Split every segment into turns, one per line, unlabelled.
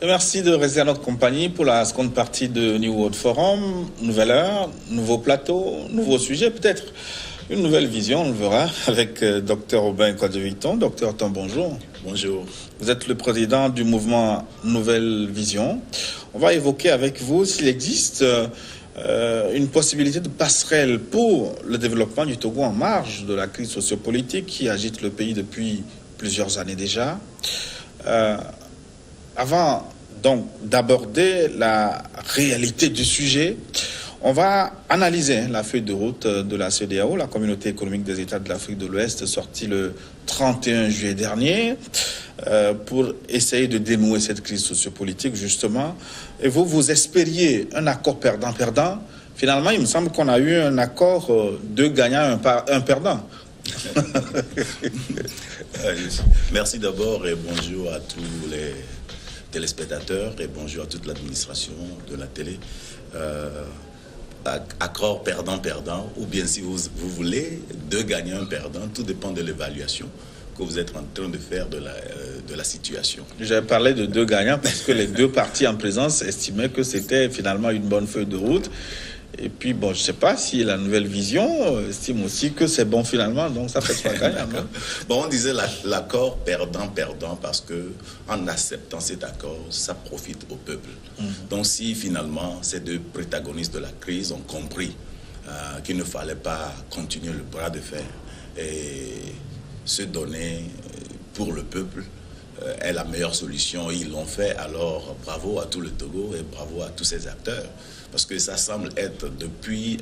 Merci de rester à notre compagnie pour la seconde partie de New World Forum. Nouvelle heure, nouveau plateau, nouveau sujet, peut-être une nouvelle vision, on le verra, avec Dr Aubin Kouadio-Victon. Docteur Tom, bonjour.
Bonjour.
Vous êtes le président du mouvement Nouvelle Vision. On va évoquer avec vous s'il existe une possibilité de passerelle pour le développement du Togo en marge de la crise sociopolitique qui agite le pays depuis plusieurs années déjà. Avant donc d'aborder la réalité du sujet, on va analyser la feuille de route de la CEDEAO, la Communauté économique des États de l'Afrique de l'Ouest, sortie le 31 juillet dernier, pour essayer de dénouer cette crise sociopolitique, justement. Et vous espériez un accord perdant-perdant. Finalement, il me semble qu'on a eu un accord deux gagnants, un perdant.
Merci d'abord et bonjour à tous les téléspectateurs et bonjour à toute l'administration de la télé. Accord perdant-perdant, ou bien si vous voulez, deux gagnants, un perdant, tout dépend de l'évaluation que vous êtes en train de faire de la situation.
J'avais parlé de deux gagnants parce que les deux parties en présence estimaient que c'était finalement une bonne feuille de route. Et puis, bon, je ne sais pas si la nouvelle vision estime aussi que c'est bon finalement, donc ça fait trois gagnants.
Bon, on disait l'accord perdant-perdant parce que en acceptant cet accord, ça profite au peuple. Donc si finalement ces deux protagonistes de la crise ont compris qu'il ne fallait pas continuer le bras de fer et se donner pour le peuple est la meilleure solution, ils l'ont fait, alors bravo à tout le Togo et bravo à tous ces acteurs. Parce que ça semble être, depuis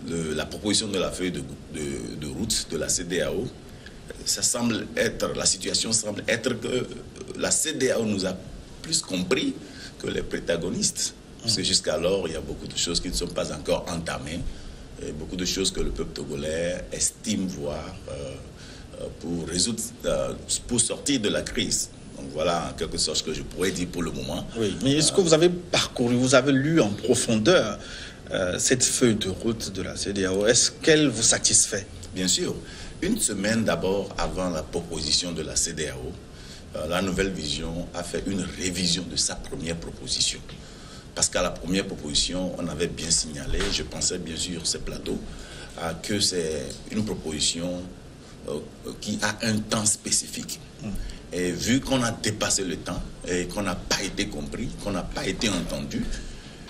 la proposition de la feuille de route de la CEDEAO, ça semble être, la situation semble être que la CEDEAO nous a plus compris que les protagonistes. Parce que jusqu'alors, il y a beaucoup de choses qui ne sont pas encore entamées, et beaucoup de choses que le peuple togolais estime voir pour sortir de la crise. Donc voilà en quelque sorte ce que je pourrais dire pour le moment.
Oui, mais est-ce que vous avez parcouru, vous avez lu en profondeur cette feuille de route de la CEDEAO? Est-ce qu'elle vous satisfait?
Bien sûr. Une semaine d'abord avant la proposition de la CEDEAO, la Nouvelle Vision a fait une révision de sa première proposition. Parce qu'à la première proposition, on avait bien signalé, je pensais bien sûr sur ce plateau, que c'est une proposition qui a un temps spécifique. Et vu qu'on a dépassé le temps et qu'on n'a pas été compris, qu'on n'a pas été entendu,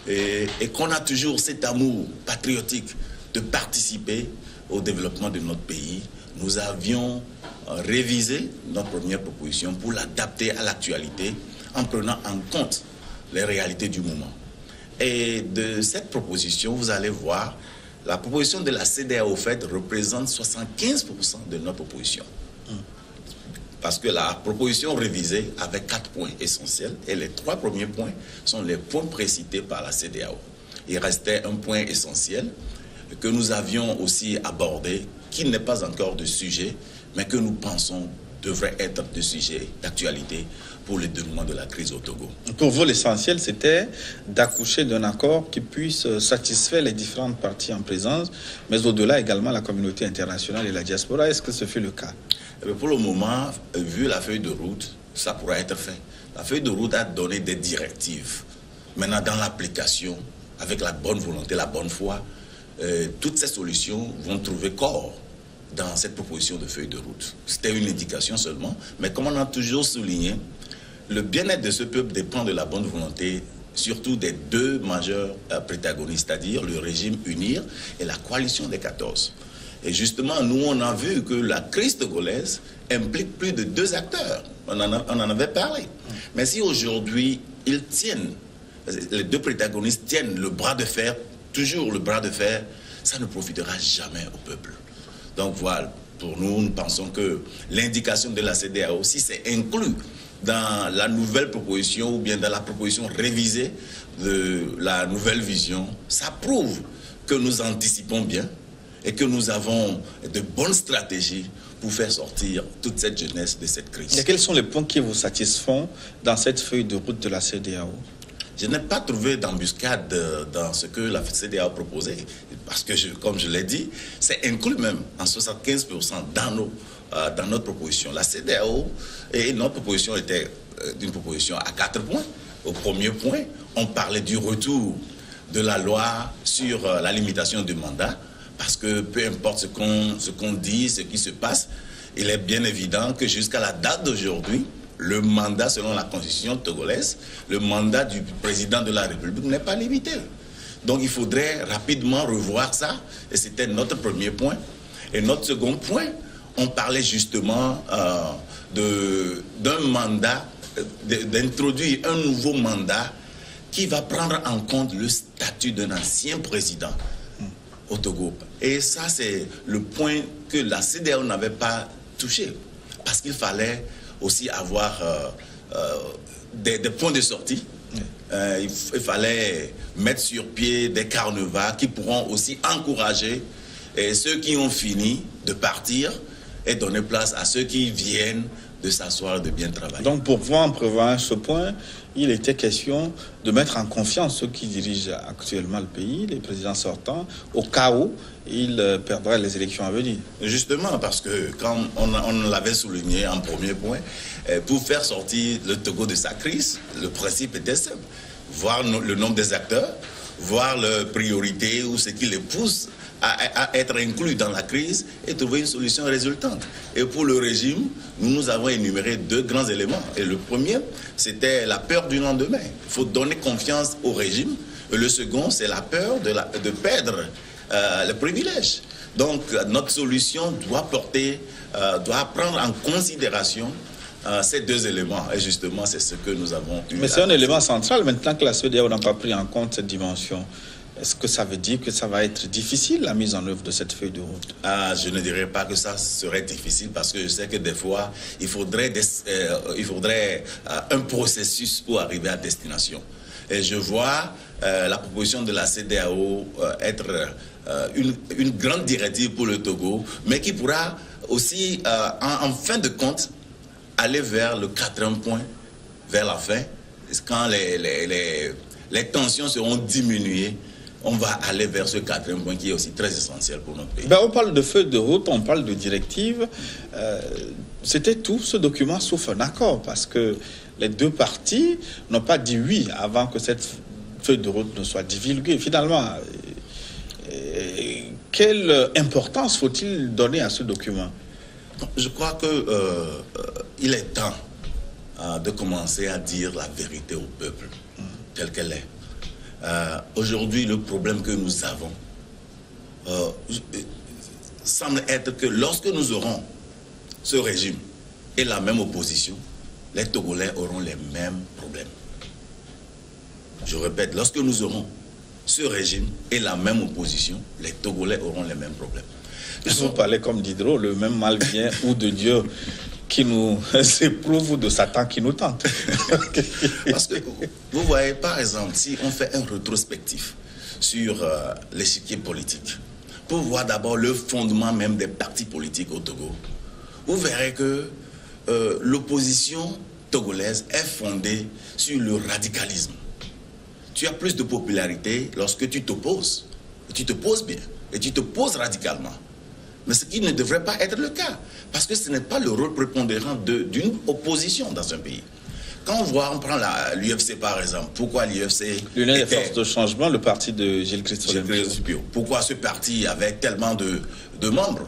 et qu'on a toujours cet amour patriotique de participer au développement de notre pays, nous avions révisé notre première proposition pour l'adapter à l'actualité en prenant en compte les réalités du moment. Et de cette proposition, vous allez voir, la proposition de la CEDEAO, au fait, représente 75% de notre proposition. Parce que la proposition révisée avait 4 points essentiels et les 3 premiers points sont les points précités par la CEDEAO. Il restait un point essentiel que nous avions aussi abordé, qui n'est pas encore de sujet, mais que nous pensons devrait être de sujet d'actualité pour le dénouement de la crise au Togo.
Pour vous, l'essentiel, c'était d'accoucher d'un accord qui puisse satisfaire les différentes parties en présence, mais au-delà également la communauté internationale et la diaspora. Est-ce que ce fut le cas?
Pour le moment, vu la feuille de route, ça pourra être fait. La feuille de route a donné des directives. Maintenant, dans l'application, avec la bonne volonté, la bonne foi, toutes ces solutions vont trouver corps dans cette proposition de feuille de route. C'était une indication seulement, mais comme on a toujours souligné, le bien-être de ce peuple dépend de la bonne volonté, surtout des deux majeurs protagonistes, c'est-à-dire le régime UNIR et la coalition des 14. Et justement, nous, on a vu que la crise togolaise implique plus de 2 acteurs. On en avait parlé. Mais si aujourd'hui, ils tiennent, les deux protagonistes tiennent le bras de fer, toujours le bras de fer, ça ne profitera jamais au peuple. Donc voilà, pour nous, nous pensons que l'indication de la CEDEAO, si c'est inclus dans la nouvelle proposition ou bien dans la proposition révisée de la Nouvelle Vision, ça prouve que nous anticipons bien et que nous avons de bonnes stratégies pour faire sortir toute cette jeunesse de cette crise.
Et quels sont les points qui vous satisfont dans cette feuille de route de la CEDEAO?
Je n'ai pas trouvé d'embuscade dans ce que la CEDEAO a proposé, parce que, comme je l'ai dit, c'est inclus même en 75% dans notre proposition. La CEDEAO et notre proposition étaient d'une proposition à 4 points. Au premier point, on parlait du retour de la loi sur la limitation du mandat, parce que peu importe ce qu'on dit, ce qui se passe, il est bien évident que jusqu'à la date d'aujourd'hui, le mandat, selon la constitution togolaise, le mandat du président de la République n'est pas limité. Donc il faudrait rapidement revoir ça, et c'était notre premier point. Et notre second point, on parlait justement d'un mandat, d'introduire un nouveau mandat qui va prendre en compte le statut d'un ancien président au Togo. Et ça, c'est le point que la CEDEAO n'avait pas touché, parce qu'il fallait aussi avoir des points de sortie. Il fallait mettre sur pied des carnavals qui pourront aussi encourager ceux qui ont fini de partir et donner place à ceux qui viennent de s'asseoir et de bien travailler.
Donc pour pouvoir prévoir ce point, il était question de mettre en confiance ceux qui dirigent actuellement le pays, les présidents sortants, au cas où ils perdraient les élections à venir.
Justement, parce que quand on l'avait souligné en premier point, pour faire sortir le Togo de sa crise, le principe était simple. Voir le nombre des acteurs, voir leurs priorités ou ce qui les pousse à être inclus dans la crise et trouver une solution résultante. Et pour le régime, nous avons énuméré 2 grands éléments. Et le premier, c'était la peur du lendemain. Il faut donner confiance au régime. Et le second, c'est la peur de perdre le privilège. Donc, notre solution doit prendre en considération ces 2 éléments. Et justement, c'est ce que nous avons eu.
Mais c'est un élément central. Maintenant que la CEDEAO n'a pas pris en compte cette dimension, est-ce que ça veut dire que ça va être difficile, la mise en œuvre de cette feuille de route?
Je ne dirais pas que ça serait difficile, parce que je sais que des fois, il faudrait un processus pour arriver à destination. Et je vois la proposition de la CEDEAO être une grande directive pour le Togo, mais qui pourra aussi, en fin de compte, aller vers le 4e point, vers la fin, quand les tensions seront diminuées. On va aller vers ce 4e point qui est aussi très essentiel pour notre pays.
On parle de feuille de route, on parle de directive. C'était tout ce document sauf un accord, parce que les 2 parties n'ont pas dit oui avant que cette feuille de route ne soit divulguée. Finalement, quelle importance faut-il donner à ce document?
Je crois qu'il est temps de commencer à dire la vérité au peuple, telle qu'elle est. Aujourd'hui, le problème que nous avons semble être que lorsque nous aurons ce régime et la même opposition, les Togolais auront les mêmes problèmes. Je répète, lorsque nous aurons ce régime et la même opposition, les Togolais auront les mêmes problèmes.
Vous parlez comme Diderot, le même mal vient ou de Dieu qui nous éprouve ou de Satan qui nous tente.
Parce que vous voyez, par exemple, si on fait un rétrospectif sur l'échiquier politique, pour voir d'abord le fondement même des partis politiques au Togo, vous verrez que l'opposition togolaise est fondée sur le radicalisme. Tu as plus de popularité lorsque tu t'opposes. Tu te poses bien et tu te poses radicalement. Mais ce qui ne devrait pas être le cas, parce que ce n'est pas le rôle prépondérant d'une opposition dans un pays. Quand on prend l'UFC par exemple, pourquoi l'UFC...
L'Union des forces de changement, le parti de Gilles Christophe.
Pourquoi ce parti avait tellement de membres?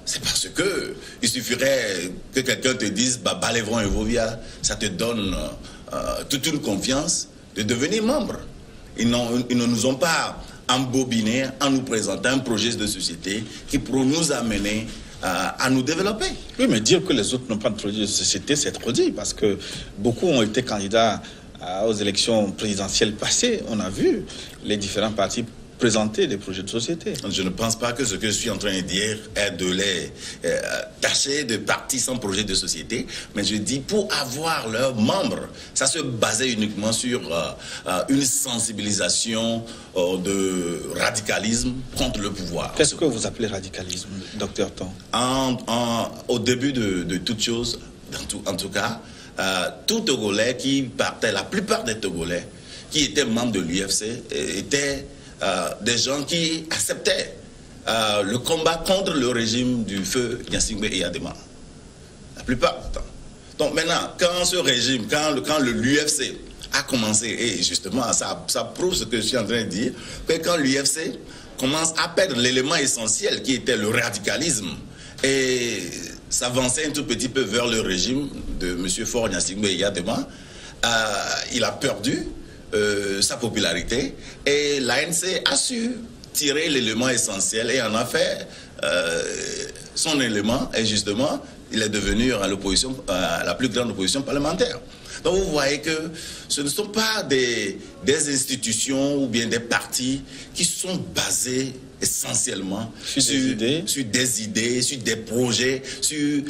C'est parce que il suffirait que quelqu'un te dise Balévon et Vovia, ça te donne toute une confiance de devenir membre. Ils ne nous ont pas embobiner en nous présentant un projet de société qui pourrait nous amener à nous développer.
Oui, mais dire que les autres n'ont pas de projet de société, c'est trop dit, parce que beaucoup ont été candidats aux élections présidentielles passées. On a vu les différents partis présenter des projets de société.
Je ne pense pas que ce que je suis en train de dire est de les tâcher de partis sans projet de société, mais je dis pour avoir leurs membres, ça se basait uniquement sur une sensibilisation de radicalisme contre le pouvoir.
Qu'est-ce que vous appelez radicalisme, docteur Ton?
Au début de toute chose, en tout cas, tout Togolais qui partait, la plupart des Togolais qui étaient membres de l'UFC étaient des gens qui acceptaient le combat contre le régime du feu Gnassingbé et Adema. La plupart du temps. Donc maintenant, quand ce régime, quand l'UFC a commencé, et justement, ça prouve ce que je suis en train de dire, que quand l'UFC commence à perdre l'élément essentiel qui était le radicalisme et s'avancer un tout petit peu vers le régime de M. Faure Gnassingbé Eyadema, il a perdu sa popularité et l'ANC a su tirer l'élément essentiel et en a fait son élément, et justement il est devenu à l'opposition, la plus grande opposition parlementaire. Donc vous voyez que ce ne sont pas des institutions ou bien des partis qui sont basés essentiellement sur des idées, sur des projets, sur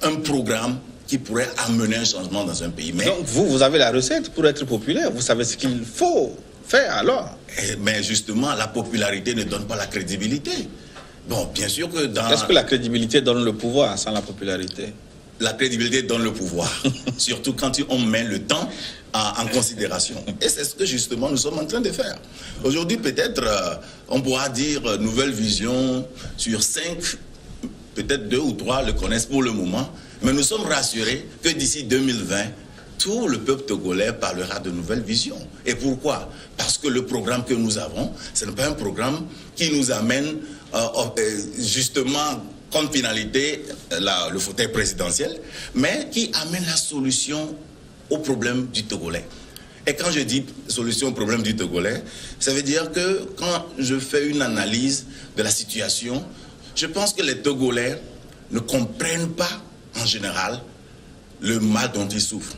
un programme qui pourrait amener un changement dans un pays. Mais
donc vous avez la recette pour être populaire, vous savez ce qu'il faut faire alors.
Mais justement, la popularité ne donne pas la crédibilité. Bon, bien sûr que dans...
Est-ce que la crédibilité donne le pouvoir sans la popularité?
La crédibilité donne le pouvoir, surtout quand on met le temps en considération. Et c'est ce que justement nous sommes en train de faire. Aujourd'hui, peut-être, on pourra dire Nouvelle Vision sur 5, peut-être 2 ou 3 le connaissent pour le moment, mais nous sommes rassurés que d'ici 2020, tout le peuple togolais parlera de Nouvelle Vision. Et pourquoi? Parce que le programme que nous avons, ce n'est pas un programme qui nous amène justement comme finalité le fauteuil présidentiel, mais qui amène la solution au problème du Togolais. Et quand je dis solution au problème du Togolais, ça veut dire que quand je fais une analyse de la situation, je pense que les Togolais ne comprennent pas en général le mal dont ils souffrent.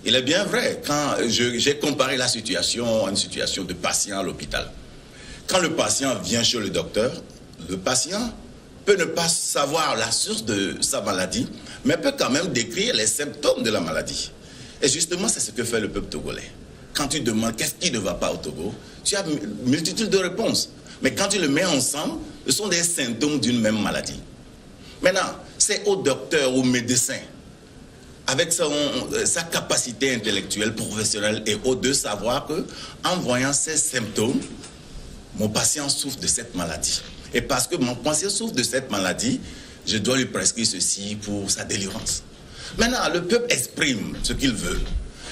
Il est bien vrai, quand j'ai comparé la situation à une situation de patient à l'hôpital. Quand le patient vient chez le docteur, le patient peut ne pas savoir la source de sa maladie, mais peut quand même décrire les symptômes de la maladie. Et justement, c'est ce que fait le peuple togolais. Quand tu demandes qu'est-ce qui ne va pas au Togo, tu as une multitude de réponses. Mais quand tu le mets ensemble, ce sont des symptômes d'une même maladie. Maintenant, c'est au docteur, au médecin, avec sa capacité intellectuelle, professionnelle et autre, de savoir que, en voyant ces symptômes, mon patient souffre de cette maladie. Et parce que mon patient souffre de cette maladie, je dois lui prescrire ceci pour sa délivrance. Maintenant, le peuple exprime ce qu'il veut.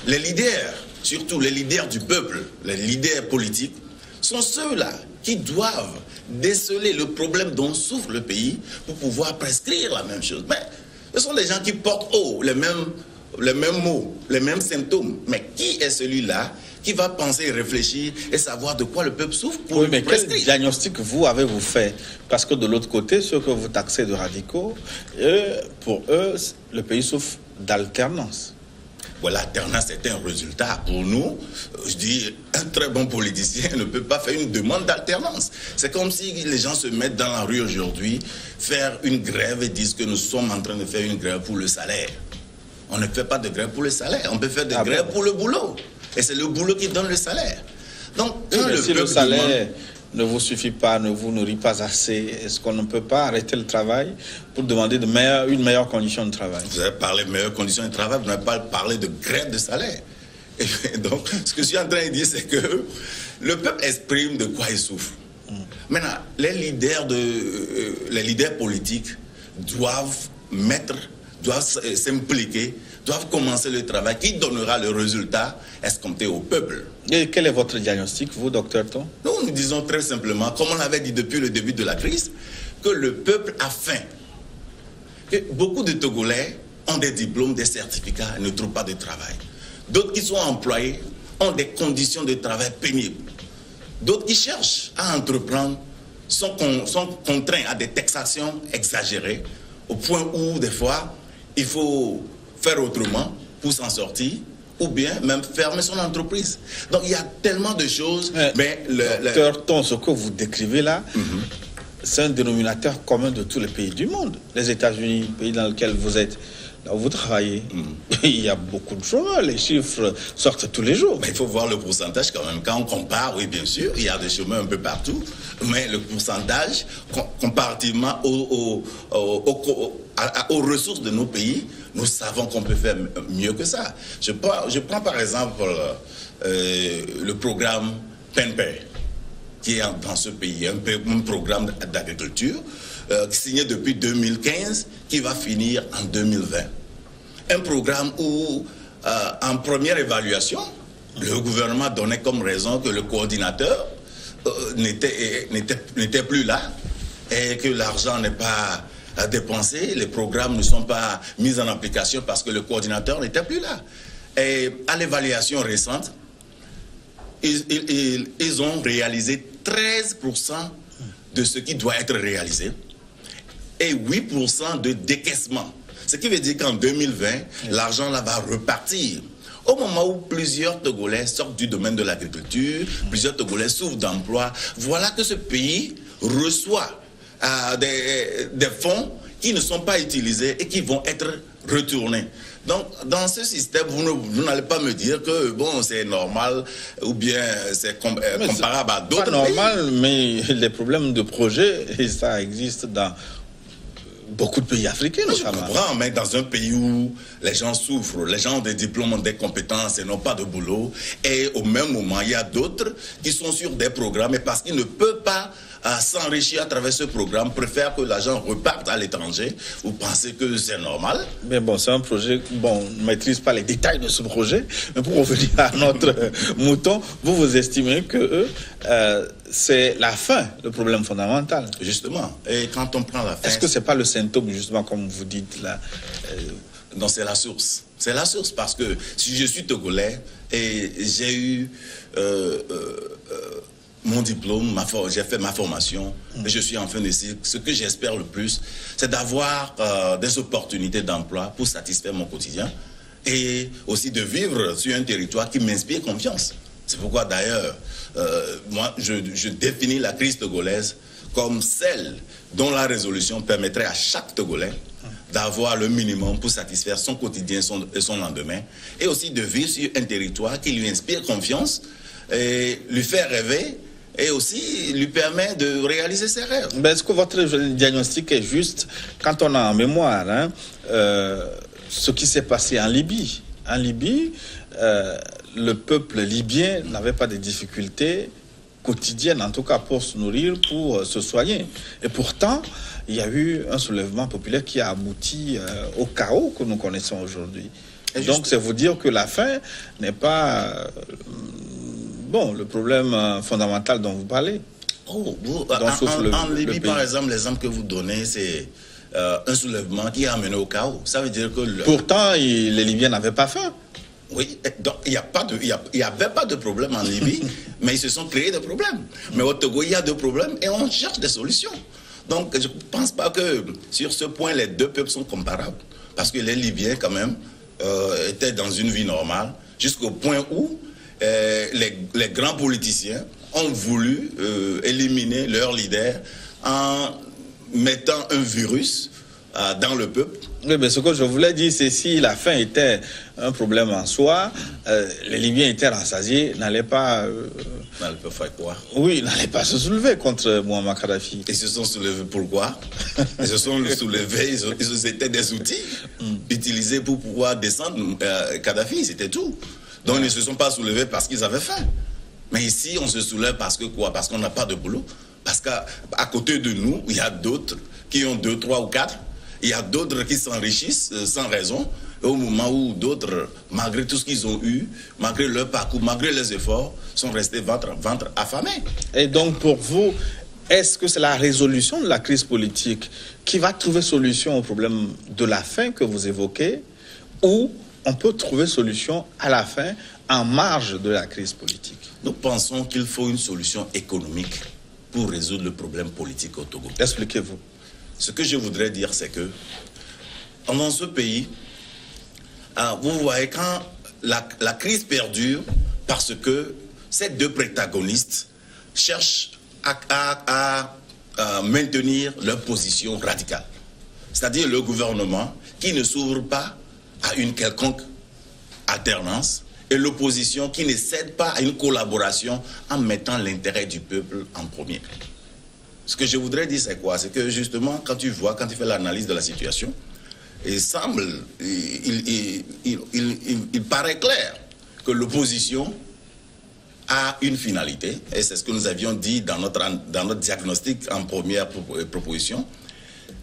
Les leaders, surtout les leaders du peuple, les leaders politiques, sont ceux-là qui doivent déceler le problème dont souffre le pays pour pouvoir prescrire la même chose. Mais ce sont des gens qui portent haut les mêmes mots, les mêmes symptômes. Mais qui est celui-là qui va penser et réfléchir et savoir de quoi le peuple souffre pour
oui, mais quel diagnostic avez-vous fait? Parce que de l'autre côté, ceux que vous taxez de radicaux, pour eux, le pays souffre d'alternance.
Voilà, l'alternance est un résultat. Pour nous, je dis, un très bon politicien ne peut pas faire une demande d'alternance. C'est comme si les gens se mettent dans la rue aujourd'hui, faire une grève et disent que nous sommes en train de faire une grève pour le salaire. On ne fait pas de grève pour le salaire, on peut faire des grèves pour le boulot. Et c'est le boulot qui donne le salaire. Donc, quand
si le salaire ne vous suffit pas, ne vous nourrit pas assez, est-ce qu'on ne peut pas arrêter le travail pour demander une meilleure condition de travail?
Vous avez parlé de meilleures conditions de travail, vous n'avez pas parlé de grève de salaire. Et donc, ce que je suis en train de dire, c'est que le peuple exprime de quoi il souffre. Maintenant, les leaders politiques doivent s'impliquer, doivent commencer le travail qui donnera le résultat escompté au peuple.
Et quel est votre diagnostic, vous, docteur Ton?
Nous disons très simplement, comme on l'avait dit depuis le début de la crise, que le peuple a faim. Que beaucoup de Togolais ont des diplômes, des certificats et ne trouvent pas de travail. D'autres qui sont employés ont des conditions de travail pénibles. D'autres qui cherchent à entreprendre sont contraints à des taxations exagérées, au point où, des fois, il faut faire autrement pour s'en sortir, ou bien même fermer son entreprise. Donc il y a tellement de choses. Mais
docteur Ton, ce que vous décrivez là, c'est un dénominateur commun de tous les pays du monde. Les États-Unis, pays dans lequel vous êtes, là où vous travaillez, il y a beaucoup de chômeurs, les chiffres sortent tous les jours.
Mais il faut voir le pourcentage quand même. Quand on compare, oui bien sûr, il y a des chômeurs un peu partout, mais le pourcentage, comparativement aux ressources de nos pays, nous savons qu'on peut faire mieux que ça. Je prends par exemple le programme PENPE. qui est dans ce pays, un programme d'agriculture signé depuis 2015 qui va finir en 2020. Un programme où, en première évaluation, le gouvernement donnait comme raison que le coordinateur n'était plus là et que l'argent n'est pas dépensé, les programmes ne sont pas mis en application parce que le coordinateur n'était plus là. Et à l'évaluation récente, ils ont réalisé 13% de ce qui doit être réalisé et 8% de décaissement. Ce qui veut dire qu'en 2020, l'argent là va repartir. Au moment où plusieurs Togolais sortent du domaine de l'agriculture, plusieurs Togolais souffrent d'emploi, voilà que ce pays reçoit des fonds qui ne sont pas utilisés et qui vont être retournés. Donc, dans ce système, vous n'allez pas me dire que bon, c'est normal ou bien c'est comparable à d'autres pays.
C'est normal, mais les problèmes de projet, et ça existe dans beaucoup de pays africains, notamment.
Je comprends, mais dans un pays où les gens souffrent, les gens ont des diplômes, ont des compétences et n'ont pas de boulot, et au même moment, il y a d'autres qui sont sur des programmes, et parce qu'ils ne peuvent pas s'enrichir à travers ce programme, préfèrent que l'argent reparte à l'étranger. Vous pensez que c'est normal?
Mais bon, c'est un projet, bon, on ne maîtrise pas les détails de ce projet, mais pour revenir à notre mouton, vous estimez que c'est la fin, le problème fondamental.
Justement, et quand on prend la fin...
Est-ce que ce n'est pas le symptôme, justement, comme vous dites là
Non, c'est la source. C'est la source parce que si je suis Togolais et j'ai eu... mon diplôme, j'ai fait ma formation, et je suis en fin de cycle. Ce que j'espère le plus, c'est d'avoir des opportunités d'emploi pour satisfaire mon quotidien et aussi de vivre sur un territoire qui m'inspire confiance. C'est pourquoi d'ailleurs, moi, je définis la crise togolaise comme celle dont la résolution permettrait à chaque Togolais d'avoir le minimum pour satisfaire son quotidien et son lendemain, et aussi de vivre sur un territoire qui lui inspire confiance et lui fait rêver, et aussi lui permet de réaliser ses rêves.
Ben, est-ce que votre diagnostic est juste quand on a en mémoire ce qui s'est passé en Libye? En Libye, le peuple libyen n'avait pas de difficultés quotidiennes, en tout cas pour se nourrir, pour se soigner. Et pourtant, il y a eu un soulèvement populaire qui a abouti au chaos que nous connaissons aujourd'hui. Donc, c'est vous dire que la faim n'est pas... Bon, le problème fondamental dont vous parlez.
En Libye, par exemple, l'exemple que vous donnez, c'est un soulèvement qui a amené au chaos. Ça veut dire que...
Pourtant, les Libyens n'avaient pas faim.
Oui, donc il n'y avait pas de problème en Libye, mais ils se sont créés des problèmes. Mais au Togo, il y a des problèmes et on cherche des solutions. Donc, je ne pense pas que sur ce point, les deux peuples sont comparables. Parce que les Libyens, quand même, étaient dans une vie normale, jusqu'au point où les grands politiciens ont voulu éliminer leur leader en mettant un virus dans le peuple.
Oui, mais ce que je voulais dire, c'est si la faim était un problème en soi, les Libyens étaient rassasiés, n'allaient pas...
N'allaient pas faire quoi?
Oui, n'allaient pas se soulever contre Muammar Kadhafi.
Ils se sont soulevés pourquoi? Ils se sont soulevés, ils étaient des outils utilisés pour pouvoir descendre Kadhafi, c'était tout. Donc ils ne se sont pas soulevés parce qu'ils avaient faim. Mais ici, on se soulève parce que quoi? Parce qu'on n'a pas de boulot. Parce qu'à côté de nous, il y a d'autres qui ont 2, 3 ou 4. Il y a d'autres qui s'enrichissent sans raison. Et au moment où d'autres, malgré tout ce qu'ils ont eu, malgré leur parcours, malgré les efforts, sont restés ventre affamés.
Et donc pour vous, est-ce que c'est la résolution de la crise politique qui va trouver solution au problème de la faim que vous évoquez, ou on peut trouver solution à la fin en marge de la crise politique?
Nous pensons qu'il faut une solution économique pour résoudre le problème politique au Togo.
Expliquez-vous.
Ce que je voudrais dire, c'est que dans ce pays, vous voyez, quand la crise perdure, parce que ces deux protagonistes cherchent à maintenir leur position radicale. C'est-à-dire le gouvernement qui ne s'ouvre pas à une quelconque alternance, et l'opposition qui ne cède pas à une collaboration en mettant l'intérêt du peuple en premier. Ce que je voudrais dire, c'est quoi? C'est que justement, quand tu fais l'analyse de la situation, il paraît clair que l'opposition a une finalité, et c'est ce que nous avions dit dans notre diagnostic en première proposition.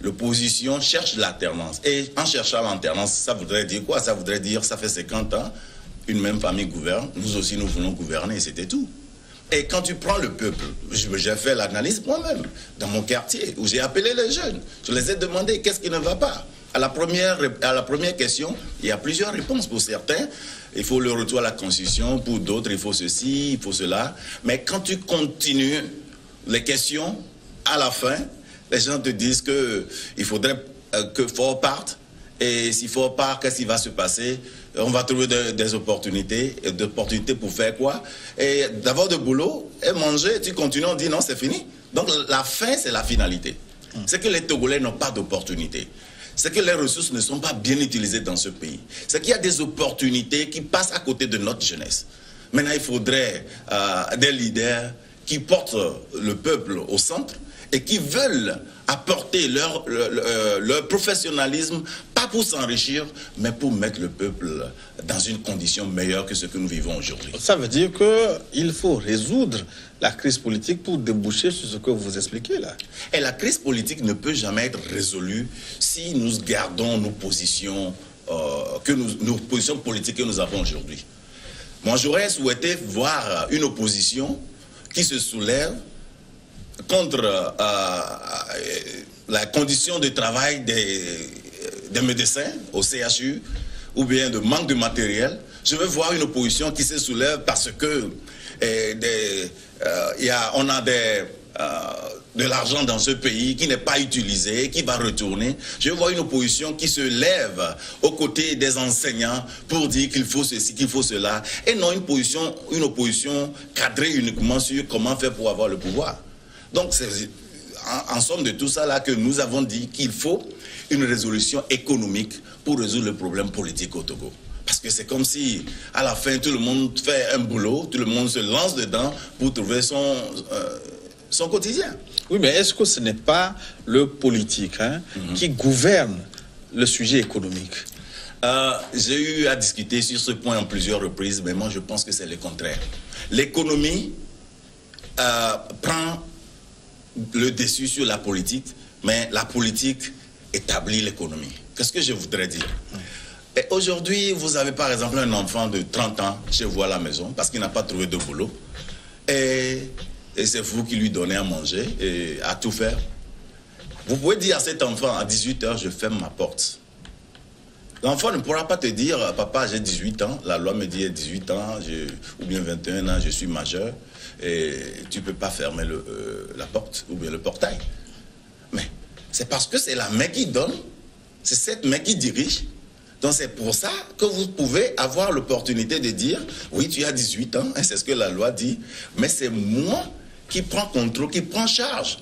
L'opposition cherche l'alternance. Et en cherchant l'alternance, ça voudrait dire quoi? Ça voudrait dire, ça fait 50 ans, une même famille gouverne, nous aussi nous voulons gouverner, c'était tout. Et quand tu prends le peuple, j'ai fait l'analyse moi-même, dans mon quartier, où j'ai appelé les jeunes. Je les ai demandé qu'est-ce qui ne va pas. À la première question, il y a plusieurs réponses. Pour certains, il faut le retour à la Constitution. Pour d'autres, il faut ceci, il faut cela. Mais quand tu continues les questions, à la fin, les gens te disent qu'il faudrait que Fort parte. Et si Fort part, qu'est-ce qui va se passer? On va trouver des opportunités. Et d'opportunités pour faire quoi? Et d'avoir de boulot et manger. Tu continues, on dit non, c'est fini. Donc la fin, c'est la finalité. C'est que les Togolais n'ont pas d'opportunités. C'est que les ressources ne sont pas bien utilisées dans ce pays. C'est qu'il y a des opportunités qui passent à côté de notre jeunesse. Maintenant, il faudrait des leaders qui portent le peuple au centre et qui veulent apporter leur professionnalisme, pas pour s'enrichir, mais pour mettre le peuple dans une condition meilleure que ce que nous vivons aujourd'hui.
Ça veut dire qu'il faut résoudre la crise politique pour déboucher sur ce que vous expliquez là.
Et la crise politique ne peut jamais être résolue si nous gardons nos positions, nos positions politiques que nous avons aujourd'hui. Moi, j'aurais souhaité voir une opposition qui se soulève contre la condition de travail des médecins au CHU ou bien de manque de matériel. Je veux voir une opposition qui se soulève parce que on a de l'argent dans ce pays qui n'est pas utilisé, qui va retourner. Je vois une opposition qui se lève aux côtés des enseignants pour dire qu'il faut ceci, qu'il faut cela, et non une opposition cadrée uniquement sur comment faire pour avoir le pouvoir. Donc c'est en somme de tout ça là que nous avons dit qu'il faut une résolution économique pour résoudre le problème politique au Togo. Parce que c'est comme si, à la fin, tout le monde fait un boulot, tout le monde se lance dedans pour trouver son quotidien.
Oui, mais est-ce que ce n'est pas le politique qui gouverne le sujet économique?
J'ai eu à discuter sur ce point en plusieurs reprises, mais moi je pense que c'est le contraire. L'économie prend le dessus sur la politique, mais la politique établit l'économie. Qu'est-ce que je voudrais dire? Et aujourd'hui, vous avez par exemple un enfant de 30 ans chez vous à la maison parce qu'il n'a pas trouvé de boulot. Et c'est vous qui lui donnez à manger et à tout faire. Vous pouvez dire à cet enfant, à 18 h, je ferme ma porte. L'enfant ne pourra pas te dire, papa, j'ai 18 ans, la loi me dit 18 ans, ou bien 21 ans, je suis majeur, et tu ne peux pas fermer la porte, ou bien le portail. Mais c'est parce que c'est la main qui donne, c'est cette main qui dirige. Donc c'est pour ça que vous pouvez avoir l'opportunité de dire, oui, tu as 18 ans, et c'est ce que la loi dit, mais c'est moi qui prends contrôle, qui prends charge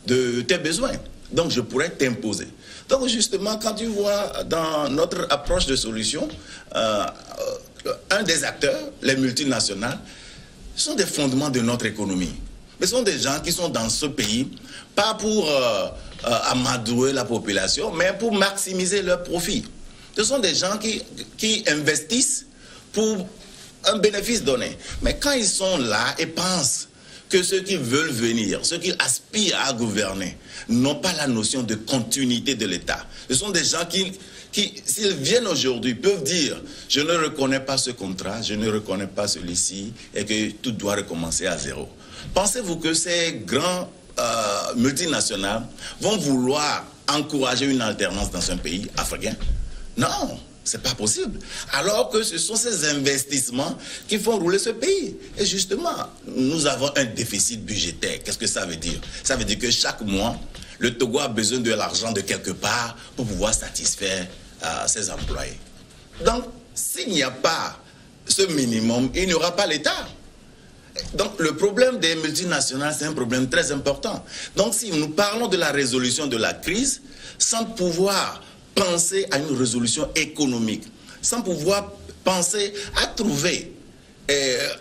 de tes besoins. Donc je pourrais t'imposer. Donc justement, quand tu vois dans notre approche de solution, un des acteurs, les multinationales, sont des fondements de notre économie. Mais ce sont des gens qui sont dans ce pays, pas pour amadouer la population, mais pour maximiser leurs profits. Ce sont des gens qui investissent pour un bénéfice donné. Mais quand ils sont là et pensent que ceux qui veulent venir, ceux qui aspirent à gouverner, n'ont pas la notion de continuité de l'État. Ce sont des gens qui s'ils viennent aujourd'hui, peuvent dire « Je ne reconnais pas ce contrat, je ne reconnais pas celui-ci, et que tout doit recommencer à zéro ». Pensez-vous que ces grands multinationales vont vouloir encourager une alternance dans un pays africain? Non, c'est pas possible. Alors que ce sont ces investissements qui font rouler ce pays. Et justement, nous avons un déficit budgétaire. Qu'est-ce que ça veut dire? Ça veut dire que chaque mois, le Togo a besoin de l'argent de quelque part pour pouvoir satisfaire ses employés. Donc, s'il n'y a pas ce minimum, il n'y aura pas l'État. Donc, le problème des multinationales, c'est un problème très important. Donc, si nous parlons de la résolution de la crise, sans pouvoir penser à une résolution économique, sans pouvoir penser à trouver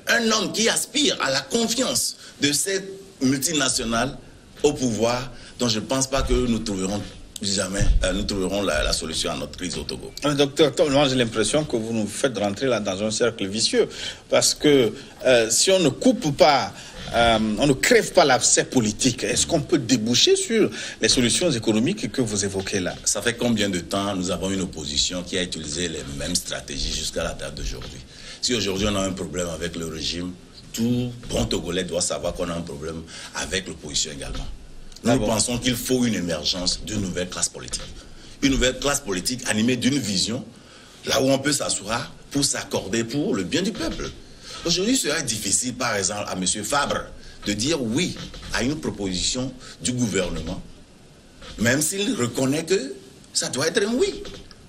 un homme qui aspire à la confiance de cette multinationale au pouvoir, donc je ne pense pas que nous trouverons jamais nous trouverons la solution à notre crise au Togo.
Docteur Tom, j'ai l'impression que vous nous faites rentrer là dans un cercle vicieux. Parce que si on ne coupe pas, on ne crève pas l'abcès politique, est-ce qu'on peut déboucher sur les solutions économiques que vous évoquez là?
Ça fait combien de temps nous avons une opposition qui a utilisé les mêmes stratégies jusqu'à la date d'aujourd'hui? Si aujourd'hui on a un problème avec le régime, tout bon Togolais doit savoir qu'on a un problème avec l'opposition également. Nous pensons qu'il faut une émergence d'une nouvelle classe politique. Une nouvelle classe politique animée d'une vision, là où on peut s'asseoir pour s'accorder pour le bien du peuple. Aujourd'hui, il serait difficile, par exemple, à M. Fabre de dire oui à une proposition du gouvernement, même s'il reconnaît que ça doit être un oui.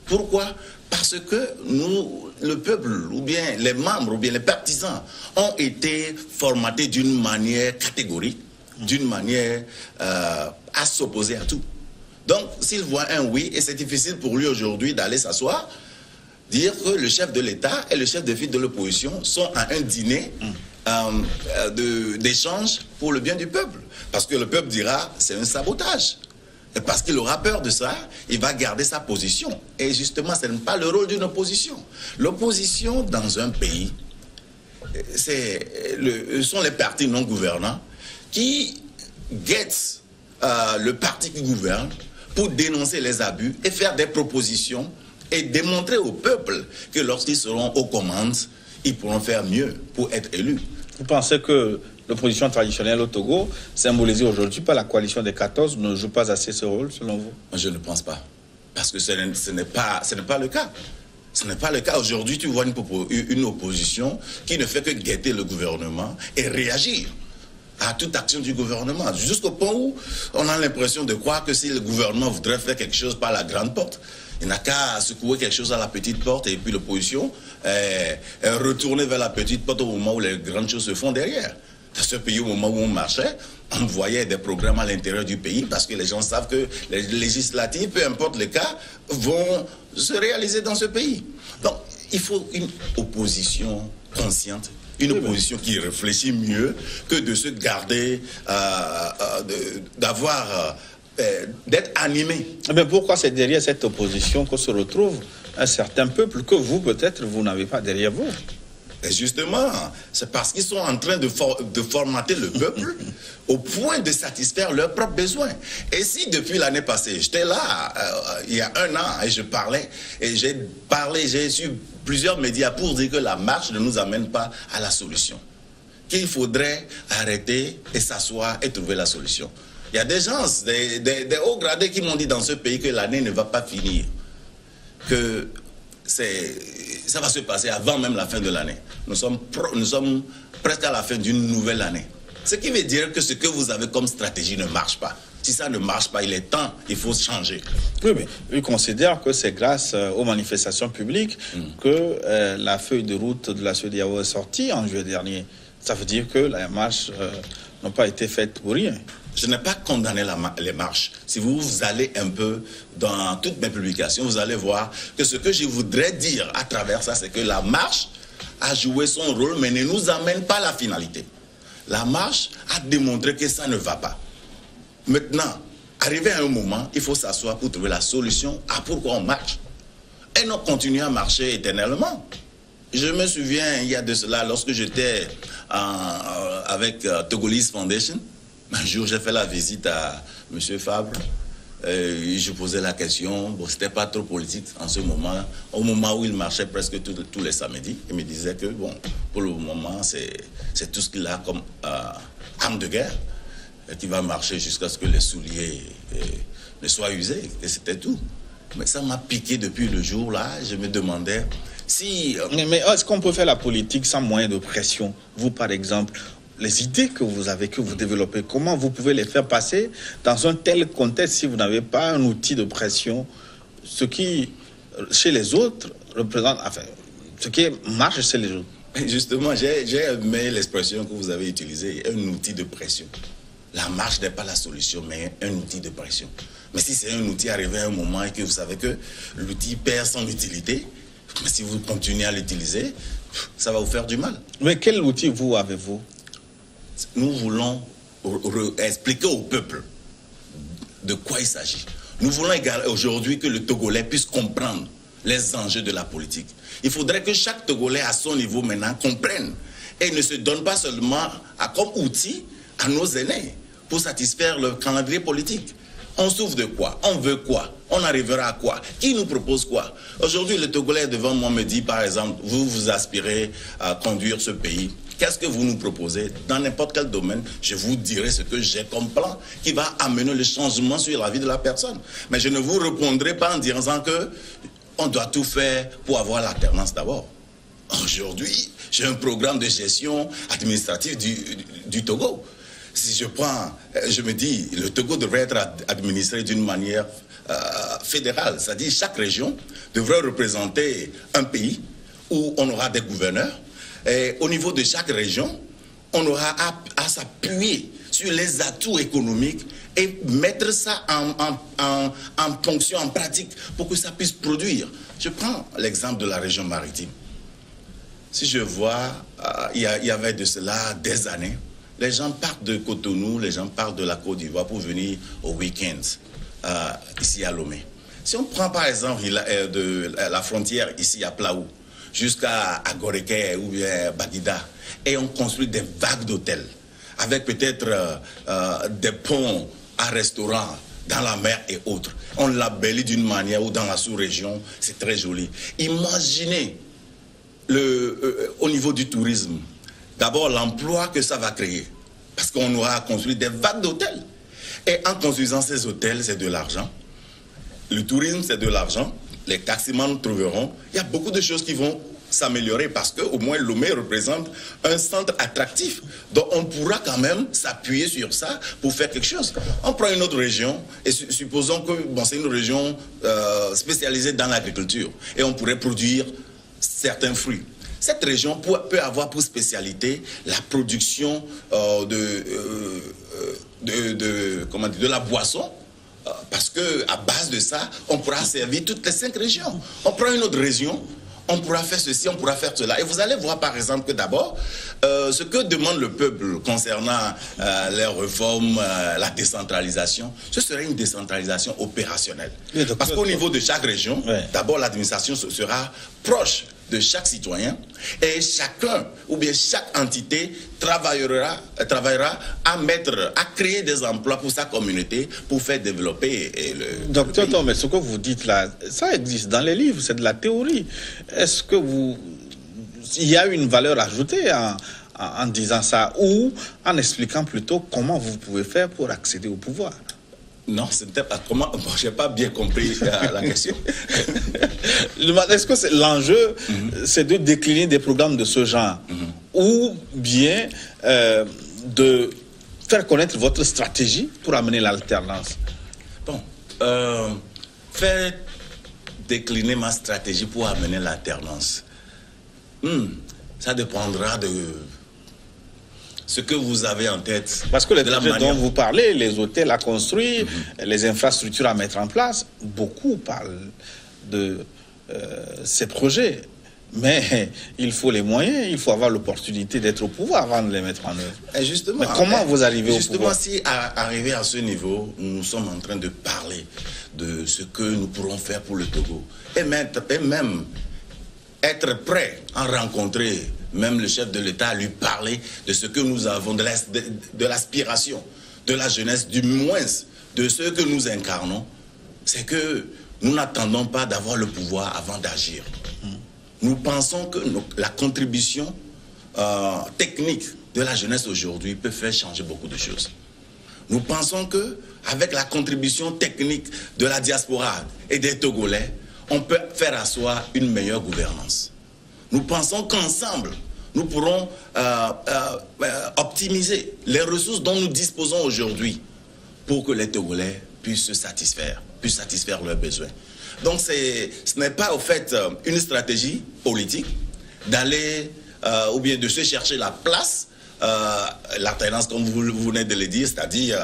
Pourquoi? Parce que nous, le peuple, ou bien les membres, ou bien les partisans, ont été formatés d'une manière catégorique, d'une manière à s'opposer à tout. Donc, s'il voit un oui, et c'est difficile pour lui aujourd'hui d'aller s'asseoir, dire que le chef de l'État et le chef de file de l'opposition sont à un dîner d'échange pour le bien du peuple. Parce que le peuple dira, c'est un sabotage. Et parce qu'il aura peur de ça, il va garder sa position. Et justement, ce n'est pas le rôle d'une opposition. L'opposition dans un pays, ce sont les partis non gouvernants qui guettent le parti qui gouverne pour dénoncer les abus et faire des propositions et démontrer au peuple que lorsqu'ils seront aux commandes, ils pourront faire mieux pour être élus.
Vous pensez que l'opposition traditionnelle au Togo, symbolisée aujourd'hui par la coalition des 14, ne joue pas assez ce rôle, selon vous?
Je ne pense pas. Parce que ce n'est pas le cas. Ce n'est pas le cas. Aujourd'hui, tu vois une opposition qui ne fait que guetter le gouvernement et réagir à toute action du gouvernement. Jusqu'au point où on a l'impression de croire que si le gouvernement voudrait faire quelque chose par la grande porte, il n'a qu'à secouer quelque chose à la petite porte et puis l'opposition est retournée vers la petite porte au moment où les grandes choses se font derrière. Dans ce pays, au moment où on marchait, on voyait des programmes à l'intérieur du pays parce que les gens savent que les législatives, peu importe le cas, vont se réaliser dans ce pays. Donc, il faut une opposition consciente, une opposition qui réfléchit mieux que de se garder, d'être animé.
Mais pourquoi c'est derrière cette opposition qu'on se retrouve un certain peuple que vous, peut-être, vous n'avez pas derrière vous?
Et justement, c'est parce qu'ils sont en train de formater le peuple au point de satisfaire leurs propres besoins. Et si depuis l'année passée, j'étais là, il y a un an, et je parlais, et j'ai su plusieurs médias pour dire que la marche ne nous amène pas à la solution. Qu'il faudrait arrêter et s'asseoir et trouver la solution. Il y a des gens, des hauts gradés qui m'ont dit dans ce pays que l'année ne va pas finir. Que ça va se passer avant même la fin de l'année. Nous sommes presque à la fin d'une nouvelle année. Ce qui veut dire que ce que vous avez comme stratégie ne marche pas. Si ça ne marche pas, il est temps, il faut changer.
Oui, mais il considère que c'est grâce aux manifestations publiques que la feuille de route de la CEDEAO est sortie en juillet dernier. Ça veut dire que la marche n'a pas été faite pour rien.
Je n'ai pas condamné les marches. Si vous allez un peu dans toutes mes publications, vous allez voir que ce que je voudrais dire à travers ça, c'est que la marche a joué son rôle, mais ne nous amène pas à la finalité. La marche a démontré que ça ne va pas. Maintenant, arrivé à un moment, il faut s'asseoir pour trouver la solution à pourquoi on marche. Et non continuer à marcher éternellement. Je me souviens, il y a de cela, lorsque j'étais avec Togolese Foundation, un jour, j'ai fait la visite à M. Fabre. Je posais la question. Bon, c'était pas trop politique en ce moment. Au moment où il marchait presque tous les samedis, il me disait que, bon, pour le moment, c'est tout ce qu'il a comme arme de guerre qui va marcher jusqu'à ce que les souliers ne soient usés. Et c'était tout. Mais ça m'a piqué depuis le jour-là. Je me demandais si...
Mais est-ce qu'on peut faire la politique sans moyen de pression? Vous, par exemple, les idées que vous avez, que vous développez, comment vous pouvez les faire passer dans un tel contexte si vous n'avez pas un outil de pression? Ce qui, chez les autres, représente... Enfin, ce qui marche chez les autres.
Justement, j'ai aimé l'expression que vous avez utilisée, un outil de pression. La marche n'est pas la solution, mais un outil de pression. Mais si c'est un outil arrivé à un moment et que vous savez que l'outil perd son utilité, mais si vous continuez à l'utiliser, ça va vous faire du mal.
Mais quel outil vous avez-vous?
Nous voulons expliquer au peuple de quoi il s'agit. Nous voulons aujourd'hui que le Togolais puisse comprendre les enjeux de la politique. Il faudrait que chaque Togolais à son niveau maintenant comprenne et ne se donne pas seulement comme outil à nos aînés pour satisfaire le calendrier politique. On souffre de quoi? On veut quoi? On arrivera à quoi? Qui nous propose quoi? Aujourd'hui, le Togolais devant moi me dit, par exemple, vous aspirez à conduire ce pays. Qu'est-ce que vous nous proposez? Dans n'importe quel domaine, je vous dirai ce que j'ai comme plan qui va amener le changement sur la vie de la personne. Mais je ne vous répondrai pas en disant que on doit tout faire pour avoir l'alternance d'abord. Aujourd'hui, j'ai un programme de gestion administrative du Togo. Si je prends, je me dis, le Togo devrait être administré d'une manière fédérale. C'est-à-dire chaque région devrait représenter un pays où on aura des gouverneurs. Et au niveau de chaque région, on aura à s'appuyer sur les atouts économiques et mettre ça en fonction, en pratique, pour que ça puisse produire. Je prends l'exemple de la région maritime. Si je vois, il y avait de cela des années, les gens partent de Cotonou, les gens partent de la Côte d'Ivoire pour venir au week-end, ici à Lomé. Si on prend par exemple de la frontière ici à Plaou, jusqu'à Goreke ou bien Baguida, et on construit des vagues d'hôtels, avec peut-être des ponts à restaurants dans la mer et autres. On l'embellit d'une manière où dans la sous-région, c'est très joli. Imaginez au niveau du tourisme, d'abord l'emploi que ça va créer, parce qu'on aura construit des vagues d'hôtels. Et en construisant ces hôtels, c'est de l'argent. Le tourisme, c'est de l'argent. Les taximans trouveront. Il y a beaucoup de choses qui vont s'améliorer parce qu'au moins Lomé représente un centre attractif. Donc on pourra quand même s'appuyer sur ça pour faire quelque chose. On prend une autre région et supposons que c'est une région spécialisée dans l'agriculture et on pourrait produire certains fruits. Cette région peut avoir pour spécialité la production de la boisson. Parce qu'à base de ça, on pourra servir toutes les 5 régions. On prend une autre région, on pourra faire ceci, on pourra faire cela. Et vous allez voir par exemple que d'abord, ce que demande le peuple concernant les réformes, la décentralisation, ce serait une décentralisation opérationnelle. Parce qu'au niveau de chaque région, d'abord l'administration sera proche de chaque citoyen et chacun ou bien chaque entité travaillera à créer des emplois pour sa communauté pour faire développer le
Docteur
pays.
Tom, mais ce que vous dites là, ça existe dans les livres, c'est de la théorie. Est-ce que il y a une valeur ajoutée en disant ça ou en expliquant plutôt comment vous pouvez faire pour accéder au pouvoir?
Non, ce n'était pas comment. Bon, je n'ai pas bien compris la question.
Est-ce que l'enjeu, c'est de décliner des programmes de ce genre ou bien de faire connaître votre stratégie pour amener l'alternance?
Bon, faire décliner ma stratégie pour amener l'alternance, ça dépendra de ce que vous avez en tête.
Parce que les projets dont vous parlez, les hôtels à construire, les infrastructures à mettre en place, beaucoup parlent de ces projets. Mais il faut les moyens, il faut avoir l'opportunité d'être au pouvoir avant de les mettre en œuvre.
Et justement,
mais comment vous arrivez au pouvoir?
Justement, si arrivé à ce niveau, nous sommes en train de parler de ce que nous pourrons faire pour le Togo. Et même être prêt à rencontrer même le chef de l'État, à lui parler de ce que nous avons, de l'aspiration, de la jeunesse, du moins de ce que nous incarnons, c'est que nous n'attendons pas d'avoir le pouvoir avant d'agir. Nous pensons que la contribution technique de la jeunesse aujourd'hui peut faire changer beaucoup de choses. Nous pensons qu'avec la contribution technique de la diaspora et des Togolais, on peut faire asseoir une meilleure gouvernance. Nous pensons qu'ensemble, nous pourrons optimiser les ressources dont nous disposons aujourd'hui pour que les Togolais puissent satisfaire leurs besoins. Donc ce n'est pas au fait une stratégie politique d'aller ou bien de se chercher la place, l'alternance comme vous venez de le dire, c'est-à-dire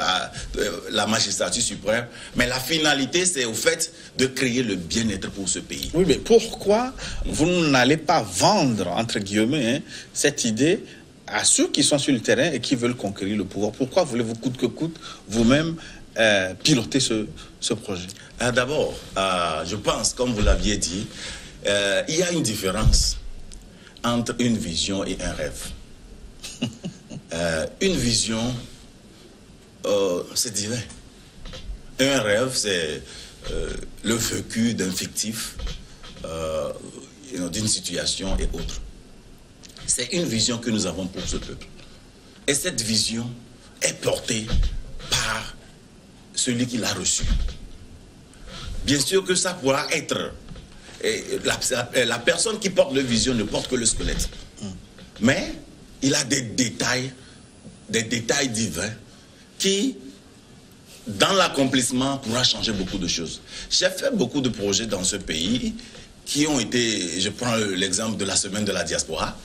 la magistrature suprême, mais la finalité c'est au fait de créer le bien-être pour ce pays.
Oui, mais pourquoi vous n'allez pas vendre, entre guillemets, cette idée à ceux qui sont sur le terrain et qui veulent conquérir le pouvoir? Pourquoi voulez-vous coûte que coûte vous-même piloter ce projet?
D'abord, je pense, comme vous l'aviez dit, il y a une différence entre une vision et un rêve. Une vision, c'est divin. Un rêve, c'est le vécu d'un fictif, d'une situation et autre. C'est une vision que nous avons pour ce peuple. Et cette vision est portée par celui qui l'a reçue. Bien sûr que ça pourra être... la personne qui porte la vision ne porte que le squelette. Mais il a des détails divins qui, dans l'accomplissement, pourra changer beaucoup de choses. J'ai fait beaucoup de projets dans ce pays qui ont été, je prends l'exemple de la semaine de la diaspora,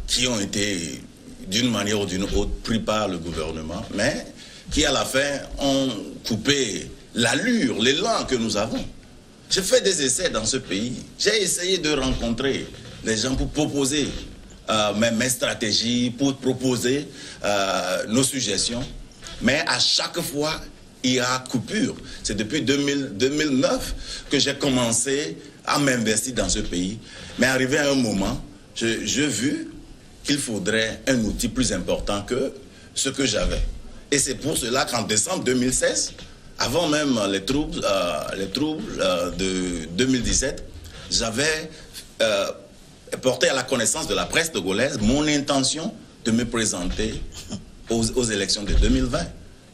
qui ont été d'une manière ou d'une autre pris par le gouvernement, mais qui à la fin ont coupé l'allure, l'élan que nous avons. J'ai fait des essais dans ce pays. J'ai essayé de rencontrer les gens pour proposer mes stratégies, pour proposer nos suggestions. Mais à chaque fois, il y a coupure. C'est depuis 2009 que j'ai commencé à m'investir dans ce pays. Mais arrivé à un moment, j'ai vu qu'il faudrait un outil plus important que ce que j'avais. Et c'est pour cela qu'en décembre 2016, avant même les troubles de 2017, j'avais porté à la connaissance de la presse togolaise mon intention de me présenter aux élections de 2020.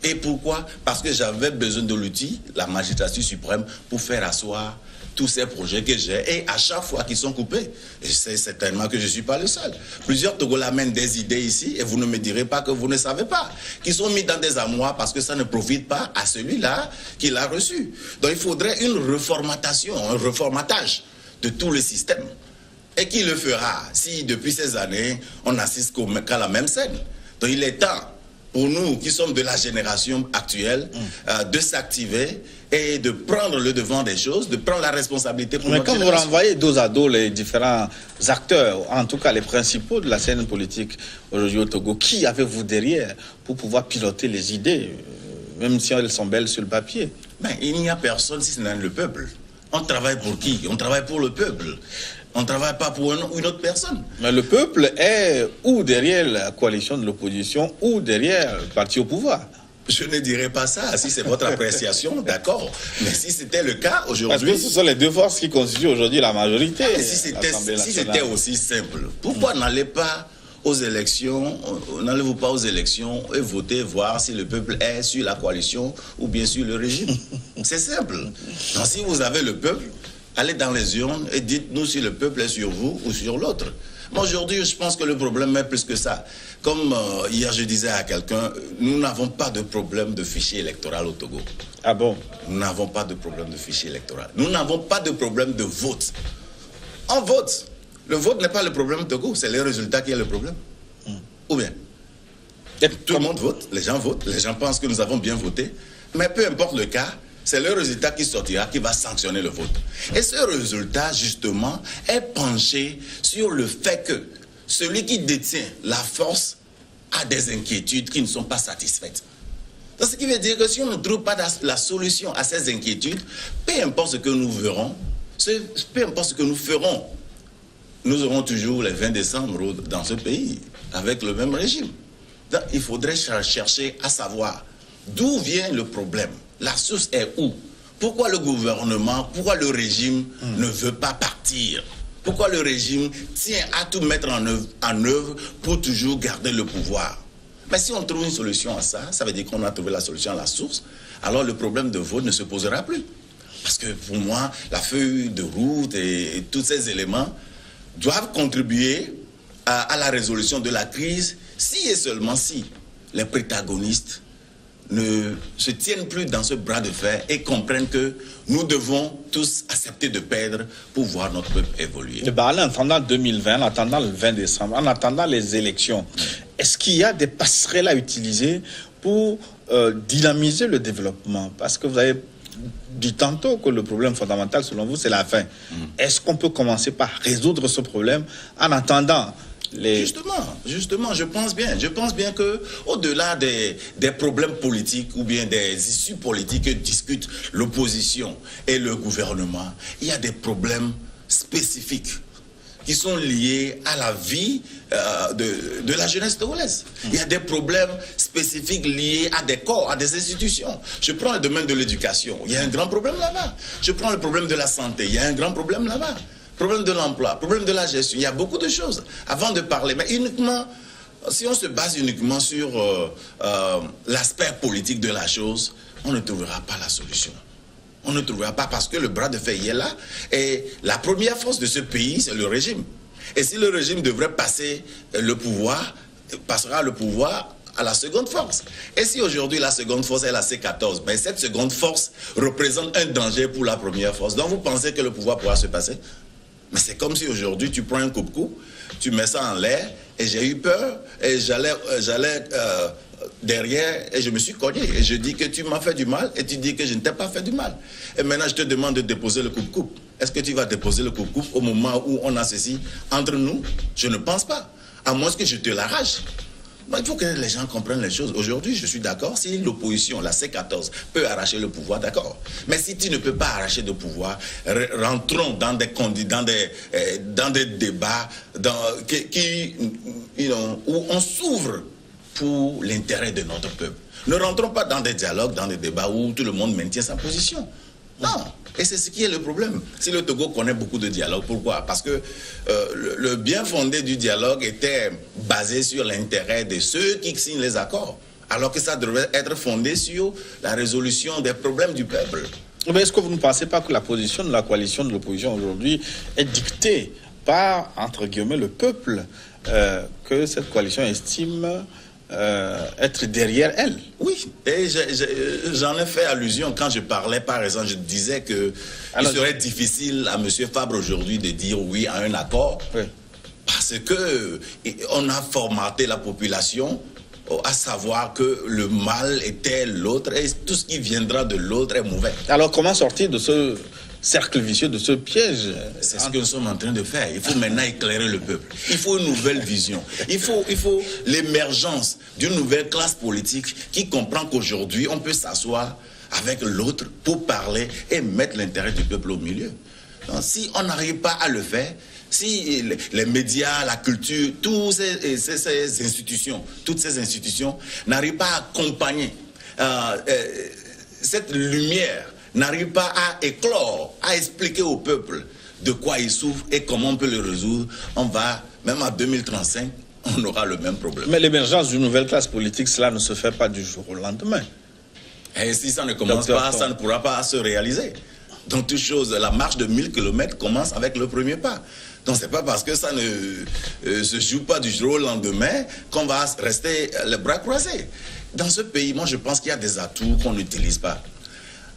Et pourquoi? Parce que j'avais besoin de l'outil, la magistrature suprême, pour faire asseoir tous ces projets que j'ai, et à chaque fois qu'ils sont coupés, et c'est certainement que je ne suis pas le seul. Plusieurs Togolais amènent des idées ici, et vous ne me direz pas que vous ne savez pas, qui sont mis dans des armoires parce que ça ne profite pas à celui-là qui l'a reçu. Donc il faudrait une reformatation, un reformatage de tout le système. Et qui le fera si depuis ces années, on n'assiste qu'à la même scène? Donc il est temps pour nous qui sommes de la génération actuelle de s'activer et de prendre le devant des choses, de prendre la responsabilité pour notre génération.
Mais quand vous renvoyez dos à dos les différents acteurs, en tout cas les principaux de la scène politique aujourd'hui au Togo, qui avez-vous derrière pour pouvoir piloter les idées, même si elles sont belles sur le papier?
Mais il n'y a personne si ce n'est le peuple. On travaille pour qui? On travaille pour le peuple. On ne travaille pas pour une autre personne.
Mais le peuple est ou derrière la coalition de l'opposition ou derrière le parti au pouvoir.
Je ne dirais pas ça. Si c'est votre appréciation, d'accord. Mais si c'était le cas aujourd'hui...
Parce que ce sont les deux forces qui constituent aujourd'hui la majorité.
Si c'était aussi simple, pourquoi n'allez pas aux élections, n'allez-vous pas aux élections et voter, voir si le peuple est sur la coalition ou bien sur le régime? C'est simple. Donc si vous avez le peuple, allez dans les urnes et dites-nous si le peuple est sur vous ou sur l'autre. Mais aujourd'hui, je pense que le problème est plus que ça. Comme hier, je disais à quelqu'un, nous n'avons pas de problème de fichier électoral au Togo.
Ah bon?
Nous n'avons pas de problème de fichier électoral. Nous n'avons pas de problème de vote. On vote. Le vote n'est pas le problème au Togo, c'est les résultats qui est le problème. Ou bien? Tout le monde vote, les gens pensent que nous avons bien voté, mais peu importe le cas, c'est le résultat qui sortira qui va sanctionner le vote. Et ce résultat, justement, est penché sur le fait que celui qui détient la force a des inquiétudes qui ne sont pas satisfaites. Donc, ce qui veut dire que si on ne trouve pas la solution à ces inquiétudes, peu importe ce que nous verrons, peu importe ce que nous ferons, nous aurons toujours les 20 décembre dans ce pays, avec le même régime. Donc, il faudrait chercher à savoir d'où vient le problème. La source est où? Pourquoi le gouvernement, pourquoi le régime ne veut pas partir? Pourquoi le régime tient à tout mettre en œuvre pour toujours garder le pouvoir? Mais si on trouve une solution à ça, ça veut dire qu'on a trouvé la solution à la source, alors le problème de vote ne se posera plus. Parce que pour moi, la feuille de route et tous ces éléments doivent contribuer à la résolution de la crise, si et seulement si les protagonistes ne se tiennent plus dans ce bras de fer et comprennent que nous devons tous accepter de perdre pour voir notre peuple évoluer.
En attendant 2020, en attendant le 20 décembre, en attendant les élections, est-ce qu'il y a des passerelles à utiliser pour dynamiser le développement? Parce que vous avez dit tantôt que le problème fondamental, selon vous, c'est la faim. Est-ce qu'on peut commencer par résoudre ce problème en attendant
Justement, je pense bien que au-delà des problèmes politiques ou bien des issues politiques que discutent l'opposition et le gouvernement, il y a des problèmes spécifiques qui sont liés à la vie de la jeunesse togolaise. Il y a des problèmes spécifiques liés à des corps, à des institutions. Je prends le domaine de l'éducation, il y a un grand problème là-bas. Je prends le problème de la santé, il y a un grand problème là-bas. Problème de l'emploi, problème de la gestion, il y a beaucoup de choses avant de parler. Mais uniquement, si on se base uniquement sur l'aspect politique de la chose, on ne trouvera pas la solution. On ne trouvera pas parce que le bras de fer est là. Et la première force de ce pays, c'est le régime. Et si le régime devrait passer le pouvoir, passera le pouvoir à la seconde force. Et si aujourd'hui la seconde force est la C14, ben cette seconde force représente un danger pour la première force. Donc vous pensez que le pouvoir pourra se passer? Mais c'est comme si aujourd'hui tu prends un coupe-coupe, tu mets ça en l'air, et j'ai eu peur, et j'allais derrière, et je me suis cogné, et je dis que tu m'as fait du mal, et tu dis que je ne t'ai pas fait du mal. Et maintenant je te demande de déposer le coupe-coupe. Est-ce que tu vas déposer le coupe-coupe au moment où on a ceci entre nous? Je ne pense pas, à moins que je te l'arrache. Bon, il faut que les gens comprennent les choses. Aujourd'hui, je suis d'accord, si l'opposition, la C14, peut arracher le pouvoir, d'accord. Mais si tu ne peux pas arracher le pouvoir, rentrons dans des débats où on s'ouvre pour l'intérêt de notre peuple. Ne rentrons pas dans des dialogues, dans des débats où tout le monde maintient sa position. Non. Et c'est ce qui est le problème. Si le Togo connaît beaucoup de dialogues, pourquoi? Parce que le bien fondé du dialogue était basé sur l'intérêt de ceux qui signent les accords, alors que ça devrait être fondé sur la résolution des problèmes du peuple.
Mais est-ce que vous ne pensez pas que la position de la coalition de l'opposition aujourd'hui est dictée par, entre guillemets, le peuple, que cette coalition estime être derrière elle?
Oui, et j'en ai fait allusion quand je parlais, par exemple, je disais que il serait difficile à M. Fabre aujourd'hui de dire oui à un accord, oui, parce que on a formaté la population à savoir que le mal était l'autre et tout ce qui viendra de l'autre est mauvais.
Alors comment sortir de ce cercle vicieux, de ce piège?
C'est ce que nous sommes en train de faire. Il faut maintenant éclairer le peuple. Il faut une nouvelle vision. Il faut l'émergence d'une nouvelle classe politique qui comprend qu'aujourd'hui, on peut s'asseoir avec l'autre pour parler et mettre l'intérêt du peuple au milieu. Donc, si on n'arrive pas à le faire, si les médias, la culture, toutes ces institutions n'arrivent pas à accompagner cette lumière, n'arrive pas à éclore, à expliquer au peuple de quoi il souffre et comment on peut le résoudre, on va, même en 2035, on aura le même problème.
Mais l'émergence d'une nouvelle classe politique, cela ne se fait pas du jour au lendemain.
Et si ça ne commence pas, ça ne pourra pas se réaliser. Donc, toute chose, la marche de 1000 km commence avec le premier pas. Donc, c'est pas parce que ça ne se joue pas du jour au lendemain qu'on va rester les bras croisés. Dans ce pays, moi, je pense qu'il y a des atouts qu'on n'utilise pas.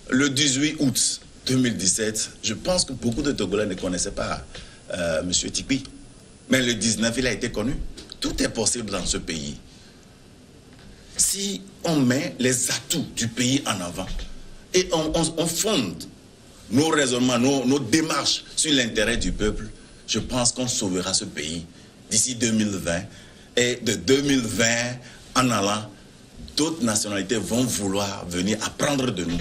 Le 18 août 2017, je pense que beaucoup de Togolais ne connaissaient pas M. Tikpi. Mais le 19, il a été connu. Tout est possible dans ce pays. Si on met les atouts du pays en avant et on fonde nos raisonnements, nos démarches sur l'intérêt du peuple, je pense qu'on sauvera ce pays d'ici 2020. Et de 2020 en allant, d'autres nationalités vont vouloir venir apprendre de nous.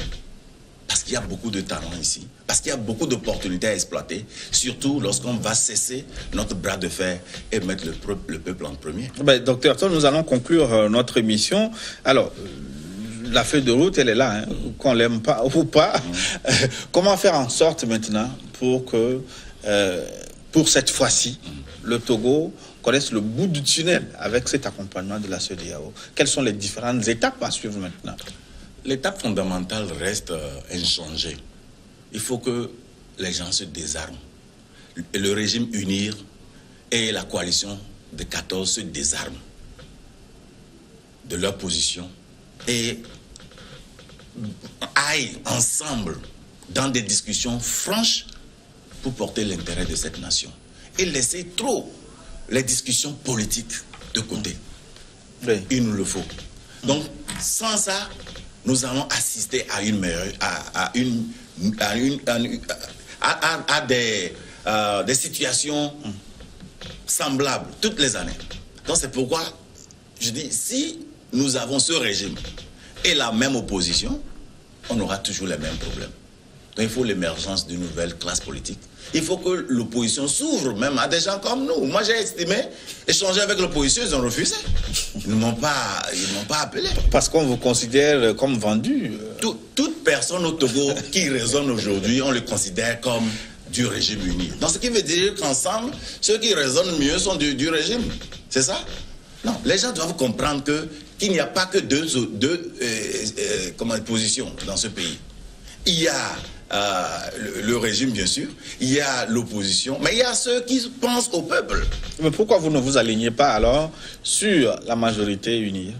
Parce qu'il y a beaucoup de talents ici, parce qu'il y a beaucoup d'opportunités à exploiter, surtout lorsqu'on va cesser notre bras de fer et mettre le peuple en premier.
Ben, docteur Ton, nous allons conclure notre émission. Alors, la feuille de route, elle est là, hein, qu'on l'aime pas ou pas. Comment faire en sorte maintenant pour que, pour cette fois-ci, le Togo connaisse le bout du tunnel avec cet accompagnement de la CEDEAO? Quelles sont les différentes étapes à suivre maintenant?
L'étape fondamentale reste inchangée. Il faut que les gens se désarment. Le régime UNIR et la coalition de 14 se désarment de leur position et aillent ensemble dans des discussions franches pour porter l'intérêt de cette nation. Et laisser trop les discussions politiques de côté. Oui. Il nous le faut. Donc, sans ça, nous allons assister à des situations semblable toutes les années. Donc c'est pourquoi je dis, si nous avons ce régime et la même opposition, on aura toujours les mêmes problèmes. Donc il faut l'émergence d'une nouvelle classe politique. Il faut que l'opposition s'ouvre même à des gens comme nous. Moi j'ai estimé, échanger avec l'opposition, ils ont refusé. Ils ne m'ont pas appelé.
Parce qu'on vous considère comme vendu.
Toute personne au Togo qui raisonne aujourd'hui, on le considère comme du régime uni. Donc ce qui veut dire qu'ensemble, ceux qui raisonnent mieux sont du régime. C'est ça? Non, les gens doivent comprendre qu'il n'y a pas que deux positions dans ce pays. Il y a le régime, bien sûr, il y a l'opposition, mais il y a ceux qui pensent au peuple.
Mais pourquoi vous ne vous alignez pas alors sur la majorité unie?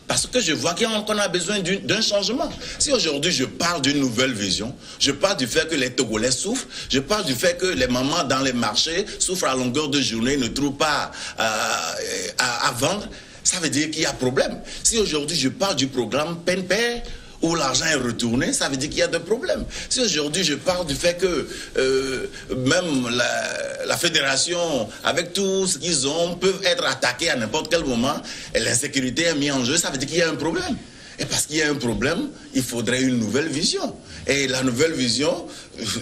Parce que je vois qu'on a besoin d'un changement. Si aujourd'hui je parle d'une nouvelle vision, je parle du fait que les Togolais souffrent, je parle du fait que les mamans dans les marchés souffrent à longueur de journée, ne trouvent pas à vendre, ça veut dire qu'il y a problème. Si aujourd'hui je parle du programme Peine-Père, où l'argent est retourné, ça veut dire qu'il y a des problèmes. Si aujourd'hui je parle du fait que même la fédération, avec tout ce qu'ils ont, peuvent être attaqués à n'importe quel moment, et l'insécurité est mise en jeu, ça veut dire qu'il y a un problème. Et parce qu'il y a un problème, il faudrait une nouvelle vision. Et la nouvelle vision,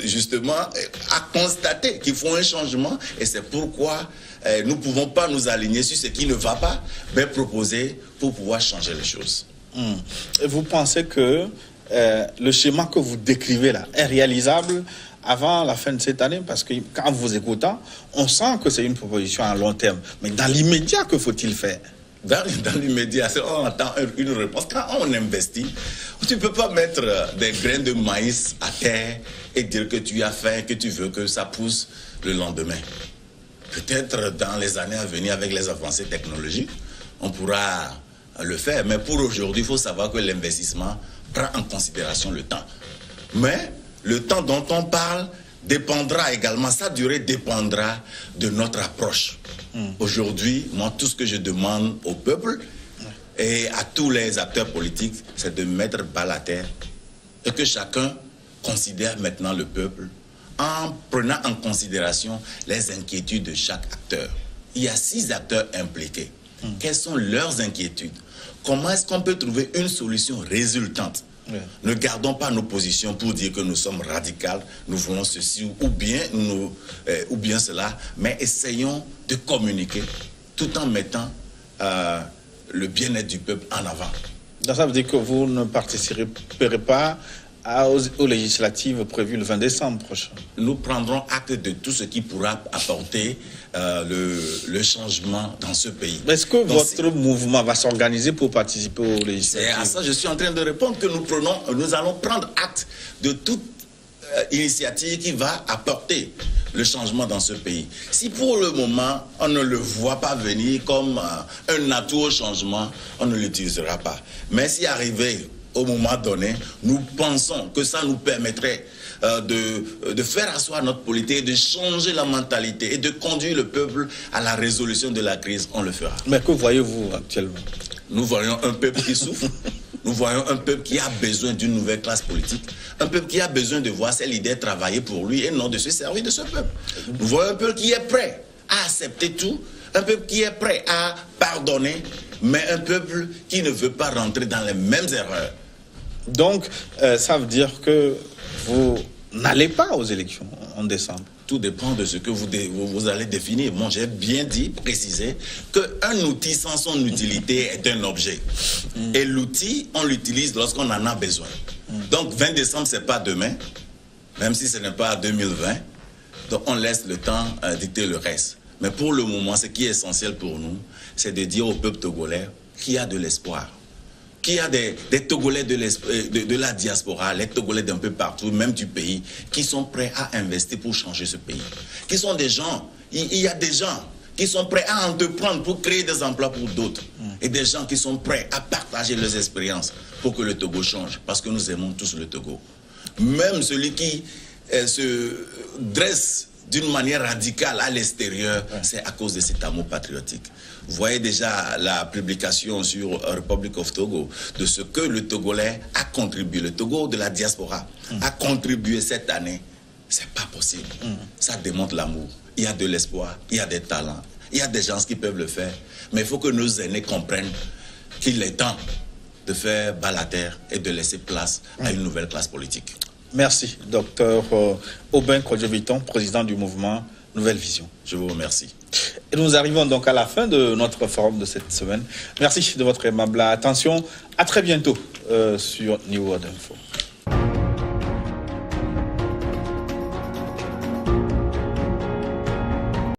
justement, a constaté qu'il faut un changement, et c'est pourquoi nous ne pouvons pas nous aligner sur ce qui ne va pas, mais proposer pour pouvoir changer les choses.
Et vous pensez que le schéma que vous décrivez là est réalisable avant la fin de cette année? Parce que quand vous écoutons, on sent que c'est une proposition à long terme. Mais dans l'immédiat, que faut-il faire?
Dans l'immédiat, on attend une réponse. Quand on investit, tu ne peux pas mettre des grains de maïs à terre et dire que tu as faim, que tu veux que ça pousse le lendemain. Peut-être dans les années à venir, avec les avancées technologiques, on pourra le faire. Mais pour aujourd'hui, il faut savoir que l'investissement prend en considération le temps. Mais le temps dont on parle dépendra également, sa durée dépendra de notre approche. Aujourd'hui, moi, tout ce que je demande au peuple et à tous les acteurs politiques, c'est de mettre bas la terre et que chacun considère maintenant le peuple en prenant en considération les inquiétudes de chaque acteur. Il y a 6 acteurs impliqués. Quelles sont leurs inquiétudes? Comment est-ce qu'on peut trouver une solution résultante? Ne gardons pas nos positions pour dire que nous sommes radicaux, nous voulons ceci ou bien cela, mais essayons de communiquer tout en mettant le bien-être du peuple en avant.
Donc ça veut dire que vous ne participerez pas aux législatives prévues le 20 décembre prochain?
Nous prendrons acte de tout ce qui pourra apporter le changement dans ce pays.
Est-ce que votre mouvement va s'organiser pour participer aux législatives?
C'est à ça que je suis en train de répondre que nous allons prendre acte de toute initiative qui va apporter le changement dans ce pays. Si pour le moment, on ne le voit pas venir comme un atout au changement, on ne l'utilisera pas. Mais si arrivé au moment donné, nous pensons que ça nous permettrait de faire asseoir notre politique, de changer la mentalité et de conduire le peuple à la résolution de la crise, on le fera.
Mais que voyez-vous actuellement?
Nous voyons un peuple qui souffre, nous voyons un peuple qui a besoin d'une nouvelle classe politique, un peuple qui a besoin de voir ses leaders travailler pour lui et non de se servir de ce peuple. Nous voyons un peuple qui est prêt à accepter tout, un peuple qui est prêt à pardonner, mais un peuple qui ne veut pas rentrer dans les mêmes erreurs.
Donc, ça veut dire que vous n'allez pas aux élections en décembre?
Tout dépend de ce que vous allez définir. Moi, j'ai bien dit, précisé, qu'un outil sans son utilité est un objet. Et l'outil, on l'utilise lorsqu'on en a besoin. Donc, 20 décembre, ce n'est pas demain, même si ce n'est pas 2020. Donc, on laisse le temps dicter le reste. Mais pour le moment, ce qui est essentiel pour nous, c'est de dire au peuple togolais qu'il y a de l'espoir. Qu'il y a des Togolais de la diaspora, les Togolais d'un peu partout, même du pays, qui sont prêts à investir pour changer ce pays. Qui sont des gens, il y a des gens qui sont prêts à entreprendre pour créer des emplois pour d'autres. Et des gens qui sont prêts à partager leurs expériences pour que le Togo change. Parce que nous aimons tous le Togo. Même celui qui se dresse d'une manière radicale à l'extérieur, c'est à cause de cet amour patriotique. Vous voyez déjà la publication sur Republic of Togo de ce que le Togolais a contribué, le Togo de la diaspora a contribué cette année. c'est pas possible. Ça démontre l'amour. Il y a de l'espoir, il y a des talents, il y a des gens qui peuvent le faire. Mais il faut que nos aînés comprennent qu'il est temps de faire bas la terre et de laisser place à une nouvelle classe politique.
Merci, Dr Aubin Kodjo-Vitton, président du mouvement Nouvelle Vision.
Je vous remercie.
Et nous arrivons donc à la fin de notre forum de cette semaine. Merci de votre aimable attention. À très bientôt sur New World Info.